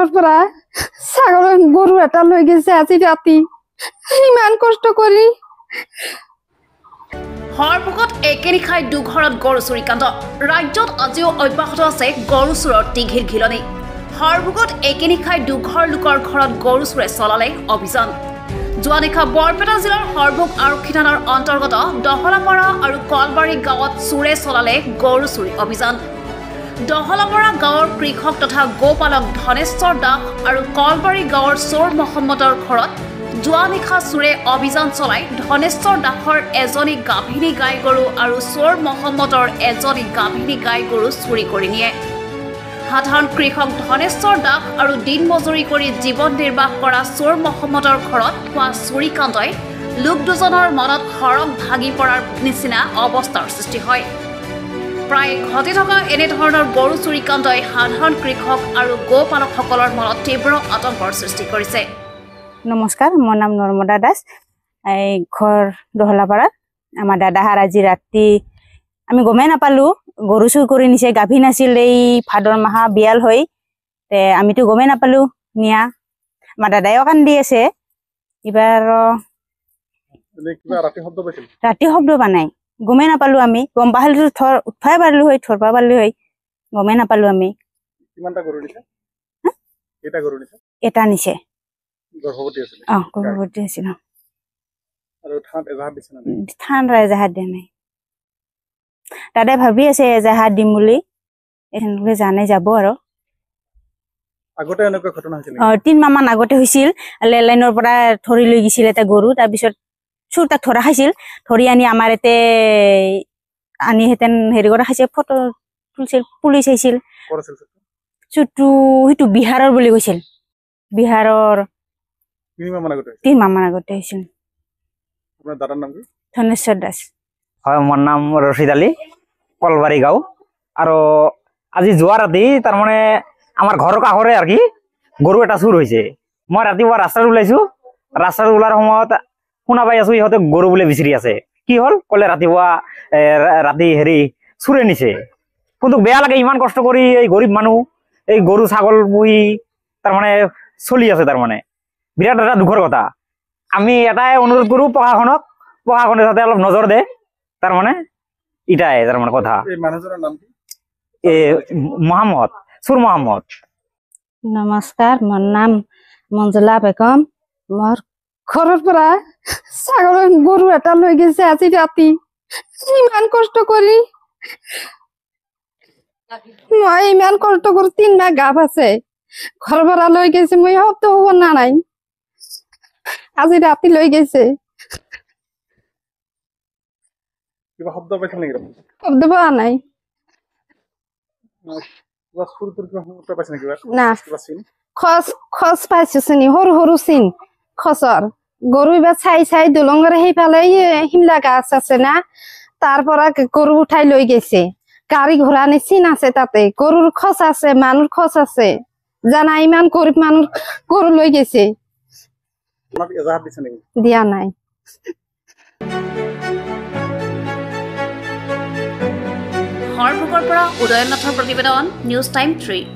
ঘৰৰ পৰা ছাগল গৰু এটা লৈ গৈছে আজি ৰাতি ইমান কষ্ট কৰি হৰপুকত একেনিশাই দুঘৰত গৰু চুৰি কাণ্ড ৰাজ্যত আজিও অব্যাহত আছে গৰু চুৰৰ টিঘিল ঘিলনি হৰপুকত একেনিশাই দুঘৰ লোকৰ ঘৰত গৰু চুৰে চলালে অভিযান যোৱা নিশা বৰপেটা জিলাৰ হৰপুক আৰক্ষী থানাৰ অন্তৰ্গত দহলাপাৰা আৰু কলবাৰী গাঁৱত চুৰে চলালে গৰু চুৰি অভিযান দহলাপাৰা গাঁৱৰ কৃষক তথা গোপালক ধনেশ্বৰ দাস আৰু কলবাৰী গাঁৱৰ চোৰ মহম্মদৰ ঘৰত যোৱা নিশা চুৰে অভিযান চলাই ধনেশ্বৰ দাসৰ এজনী গাভিনী গাই গৰু আৰু চোৰ মহম্মদৰ এজনী গাভিনী গাই গৰু চুৰি কৰি নিয়ে সাধাৰণ কৃষক ধনেশ্বৰ দাস আৰু দিন মজুৰি কৰি জীৱন নিৰ্বাহ কৰা চোৰ মহম্মদৰ ঘৰত হোৱা চুৰি কাণ্ডই লোক দুজনৰ মনত হৰক ভাগি পৰাৰ নিচিনা অৱস্থাৰ সৃষ্টি হয় প্ৰায় ঘটি থকা এনেধৰণৰ গৰু চুৰি কাণ্ডই সাধাৰণ কৃষক আৰু গোপালকসকলৰ মনত তীব্ৰ আতংকৰ সৃষ্টি কৰিছে নমস্কাৰ মোৰ নাম নৰ্মদা দাস এই ঘৰ দহলাপাৰাত আমাৰ দাদাহাৰ আজি ৰাতি আমি গমেই নাপালোঁ গৰু চুৰ কৰি নিছে গাভীন আছিল এই ভাদৰ মাহ বিয়াল হৈ তে আমিতো গমেই নাপালোঁ নিয়া আমাৰ দাদায়ো কান্দি আছে এইবাৰ ৰাতি শব্দ পোৱা নাই গমেই নাপালোঁ আমি গম পালোঁ থৰ উঠাই পাৰিলোঁ হয় থৰব পাৰিলোঁ হয় গমেই নাপালোঁ আমি এটা নিছে গৰ্ভৱতী আছিল থান এজাহাত দিয়া নাই দাদাই ভাবি আছে এজাহাত দিম বুলি এনেকে জানে যাব আৰু 3 মাহ মান আগতে হৈছিল লেলাইনৰ পৰা ধৰি লৈ গৈছিল এটা গৰু তাৰপিছত চুৰ তাক ধৰা খাইছিল ধৰি আনি আমাৰ ইয়াতে আনি হেঁতেন হেৰি কৰা খাইছে ফটো তুলিছিল পুলিচ আহিছিল চুৰটো সেইটো বিহাৰৰ বুলি কৈছিল বিহাৰৰ 3 মাহ মান আগতে হৈছিল ধনেশ্বৰ দাস হয় মোৰ নাম ৰচিদ আলী কলবাৰী গাঁও আৰু আজি যোৱা ৰাতি তাৰমানে আমাৰ ঘৰৰ কাষৰে আৰু কি গৰু এটা চুৰ হৈছে মই ৰাতিপুৱা ৰাস্তাত ওলাইছোঁ ৰাস্তাত ওলাৰ সময়ত শুনা পাই আছোঁ ইহঁতে গৰু বোলে বিচাৰি আছে কি হ'ল ক'লে ৰাতিপুৱা ৰাতি হেৰি চুৰে নিছে কিন্তু বেয়া লাগে ইমান কষ্ট কৰি এই গৰীব মানুহ এই গৰু ছাগল পুহি তাৰমানে চলি আছে তাৰমানে বিৰাট এটা দুখৰ কথা আমি এটাই অনুৰোধ কৰোঁ প্ৰশাসনে যাতে অলপ নজৰ দে তাৰমানে ইটাই তাৰমানে কথা মহম্মদ চুৰ মহম্মদ নমস্কাৰ মোৰ নাম মঞ্জুলা বেগম মোৰ ঘৰৰ পৰা ছাগল গৰু এটা লৈ গৈছে আজি ৰাতি ইমান কষ্ট কৰি মই ইমান কষ্ট কৰি 3 মাহ গাভ আছে ঘৰৰ পৰা লৈ গৈছে মই শব্দ হ'ব না নাই আজি ৰাতি লৈ গৈছে শব্দ পোৱা নাই খচ পাইছো চিনি সৰু সৰু চিন খচৰ গৰু এবাৰ চাই দলঙৰে সেইফালে শিমলা গাছ আছে না তাৰ পৰা গৰু উঠাই লৈ গৈছে গাড়ী ঘোঁৰা নি চিন আছে তাতে গৰুৰ খচ আছে মানুহৰ খচ আছে জানা ইমান গৰীব মানুহ গৰু লৈ গৈছে দিয়া নাই হৰপুকৰ পৰা উদয়নাথৰ প্ৰতিবেদন নিউজ টাইম 3